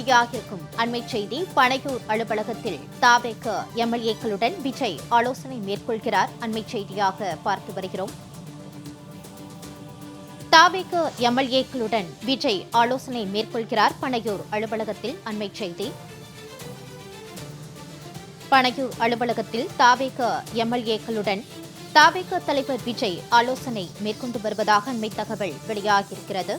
வெளியாகியிருக்கும் அண்மை செய்தி. பனையூர் அலுவலகத்தில் தாவேக எம்எல்ஏக்களுடன் விஜய் ஆலோசனை மேற்கொள்கிறார். அண்மை செய்தியாக பார்த்து வருகிறோம். தாவேக எம்எல்ஏக்களுடன் விஜய் ஆலோசனை மேற்கொள்கிறார். பனையூர் அலுவலகத்தில் அண்மை செய்தி. பனையூர் அலுவலகத்தில் தாவேக எம்எல்ஏக்களுடன் தாவேக தலைவர் விஜய் ஆலோசனை மேற்கொண்டு வருவதாக அண்மை தகவல் வெளியாகியிருக்கிறது.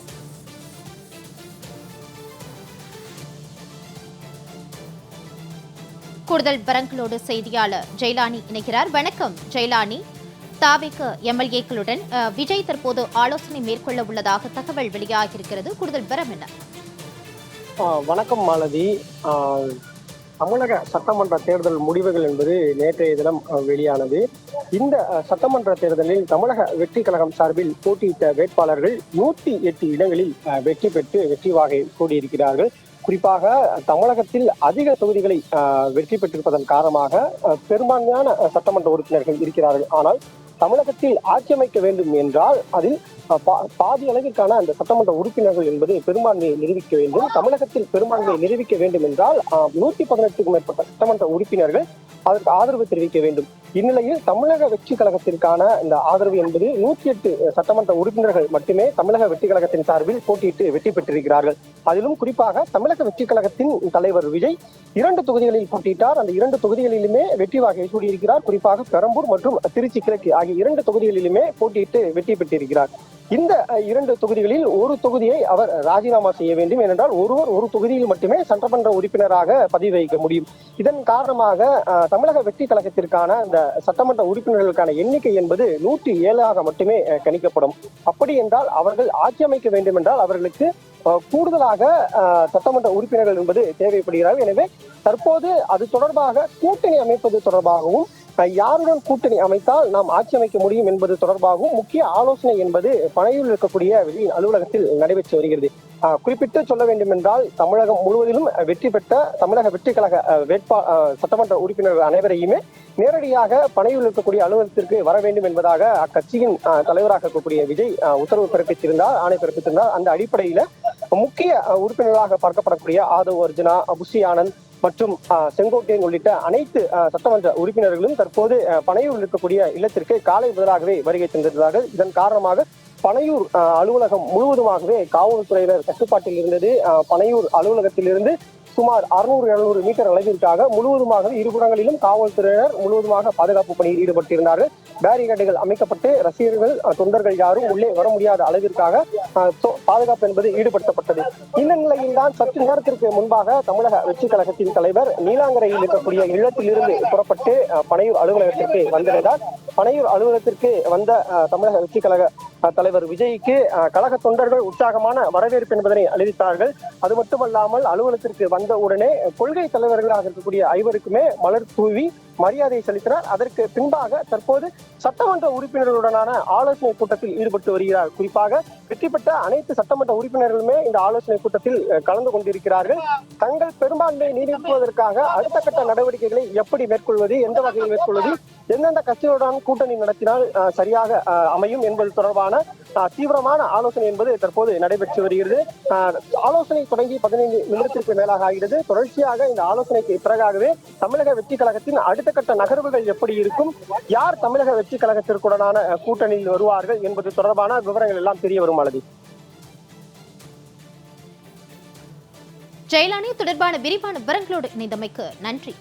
கூடுதல் விவரங்களோடு செய்தியாளர் ஜெயலானி இணைகிறார். வணக்கம் ஜெயலானி. தாவேக எம்எல்ஏக்களுடன் விஜய் தற்போது ஆலோசனை மேற்கொள்ள உள்ளதாக தகவல் வெளியாகியிருக்கிறது. கூடுதல் விவரம் என்ன? வணக்கம் மாலதி. தமிழக சட்டமன்ற தேர்தல் முடிவுகள் என்பது நேற்றைய தினம் வெளியானது. இந்த சட்டமன்ற தேர்தலில் தமிழக வெற்றி கழகம் சார்பில் போட்டியிட்ட வேட்பாளர்கள் 108 இடங்களில் வெற்றி பெற்று வெற்றி வாகை சூடியிருக்கிறார்கள். குறிப்பாக தமிழகத்தில் அதிக தொகுதிகளை வெற்றி பெற்றிருப்பதன் காரணமாக பெரும்பான்மையான சட்டமன்ற உறுப்பினர்கள் இருக்கிறார்கள். ஆனால் தமிழகத்தில் ஆட்சி அமைக்க வேண்டும் என்றால் அதில் பாதி அளவிற்கான அந்த சட்டமன்ற உறுப்பினர்கள் என்பது பெரும்பான்மையை நிரூபிக்க வேண்டும். தமிழகத்தில் பெரும்பான்மையை நிரூபிக்க வேண்டும் என்றால் 118க்கும் மேற்பட்ட சட்டமன்ற உறுப்பினர்கள் அதற்கு ஆதரவு தெரிவிக்க வேண்டும். இந்நிலையில் தமிழக வெற்றி கழகத்திற்கான இந்த ஆதரவு என்பது 108 சட்டமன்ற உறுப்பினர்கள் மட்டுமே தமிழக வெற்றி கழகத்தின் சார்பில் போட்டியிட்டு வெற்றி பெற்றிருக்கிறார்கள். அதிலும் குறிப்பாக தமிழக வெற்றி கழகத்தின் தலைவர் விஜய் 2 தொகுதிகளில் போட்டியிட்டார். அந்த 2 தொகுதிகளிலுமே வெற்றி வாகை சூடியிருக்கிறார். குறிப்பாக பெரம்பூர் மற்றும் திருச்சி கிழக்கு ஆகிய 2 தொகுதிகளிலுமே போட்டியிட்டு வெற்றி பெற்றிருக்கிறார். இந்த 2 தொகுதிகளில் ஒரு தொகுதியை அவர் ராஜினாமா செய்ய வேண்டும். ஏனென்றால் ஒருவர் ஒரு தொகுதியில் மட்டுமே சட்டமன்ற உறுப்பினராக பதவி வகிக்க முடியும். இதன் காரணமாக தமிழக வெற்றி கழகத்திற்கான இந்த சட்டமன்ற உறுப்பினர்களுக்கான எண்ணிக்கை என்பது 107 மட்டுமே கணிக்கப்படும். அப்படி என்றால் அவர்கள் ஆட்சி அமைக்க வேண்டும் என்றால் அவர்களுக்கு கூடுதலாக சட்டமன்ற உறுப்பினர்கள் என்பது தேவைப்படுகிறார்கள். எனவே தற்போது அது தொடர்பாக கூட்டணி அமைப்பது தொடர்பாகவும் யாருடன் கூட்டணி அமைத்தால் நாம் ஆட்சி அமைக்க முடியும் என்பது தொடர்பாகவும் முக்கிய ஆலோசனை என்பது பனையூரில் இருக்கக்கூடிய விஜயின் அலுவலகத்தில் நடைபெற்று வருகிறது. குறிப்பிட்டு சொல்ல வேண்டும் என்றால் தமிழகம் முழுவதிலும் வெற்றி பெற்ற தமிழக வெற்றி கழக சட்டமன்ற உறுப்பினர்கள் அனைவரையுமே நேரடியாக பனையூரில் இருக்கக்கூடிய அலுவலகத்திற்கு வர வேண்டும் என்பதாக அக்கட்சியின் தலைவராக இருக்கக்கூடிய விஜய் உத்தரவு பிறப்பித்திருந்தார், ஆணை பிறப்பித்திருந்தார். அந்த அடிப்படையில முக்கிய உறுப்பினர்களாக பார்க்கப்படக்கூடிய ஆதவ் அர்ஜுனா, புஷி ஆனந்த் மற்றும் செங்கோட்டையன் உள்ளிட்ட அனைத்து சட்டமன்ற உறுப்பினர்களும் தற்போது பனையூரில் இருக்கக்கூடிய இல்லத்திற்கு காலை முதலாகவே வருகை தந்திருந்தார்கள். இதன் காரணமாக பனையூர் அலுவலகம் முழுவதுமாகவே காவல்துறையினர் கட்டுப்பாட்டில் இருந்தது. பனையூர் அலுவலகத்திலிருந்து சுமார் 600-700 மீட்டர் அளவிற்காக முழுவதுமாக இருபுறங்களிலும் காவல்துறையினர் முழுவதுமாக பாதுகாப்பு பணியில் ஈடுபட்டிருந்தார்கள். பேரிகேடுகள் அமைக்கப்பட்டு ரசிகர்கள் தொண்டர்கள் யாரும் உள்ளே வர முடியாத அளவிற்காக பாதுகாப்பு என்பது ஈடுபடுத்தப்பட்டது. இந்த நிலையில் தான் சற்று நேரத்திற்கு முன்பாக தமிழக வெற்றி கழகத்தின் தலைவர் நீலாங்கரையில் இருக்கக்கூடிய இல்லத்திலிருந்து புறப்பட்டு பனையூர் அலுவலகத்திற்கு வந்திருந்தார். பனையூர் அலுவலகத்திற்கு வந்த தமிழக வெற்றி கழக தலைவர் விஜய்க்கு கழக தொண்டர்கள் உற்சாகமான வரவேற்பு என்பதனை அறிவித்தார்கள். அது மட்டுமல்லாமல் அலுவலகத்திற்கு வந்த உடனே கொள்கை தலைவர்களாக இருக்கக்கூடிய 5 மலர் தூவி மரியாதை செலுத்தினார். அதற்கு பின்பாக தற்போது சட்டமன்ற உறுப்பினர்களுடனான ஆலோசனை கூட்டத்தில் ஈடுபட்டு வருகிறார். குறிப்பாக வெற்றி பெற்ற அனைத்து சட்டமன்ற உறுப்பினர்களுமே இந்த ஆலோசனை கூட்டத்தில் கலந்து கொண்டிருக்கிறார்கள். தங்கள் பெரும்பான்மையை நீடிப்பதற்காக அடுத்த கட்ட நடவடிக்கைகளை எப்படி மேற்கொள்வது, எந்த வகையில் மேற்கொள்வது, எந்தெந்த கட்சிகளுடன் கூட்டணி நடத்தினால் சரியாக அமையும் என்பது தொடர்பான தீவிரமான ஆலோசனை என்பது தற்போது நடைபெற்று வருகிறது. ஆலோசனை தொடங்கி 15 நிமிடத்திற்கு மேலாக ஆகிறது. தொடர்ச்சியாக இந்த ஆலோசனைக்கு பிறகாகவே தமிழக வெற்றி கழகத்தின் அடுத்த கட்ட நகர்வுகள் எப்படி இருக்கும், யார் தமிழக வெற்றி கழகத்திற்குடனான கூட்டணியில் வருவார்கள் என்பது தொடர்பான விவரங்கள் எல்லாம் தெரிய வரும். அளவில் ஜெயலானி தொடர்பான விரிவான விவரங்களோடு இணைந்தமைக்கு நன்றி.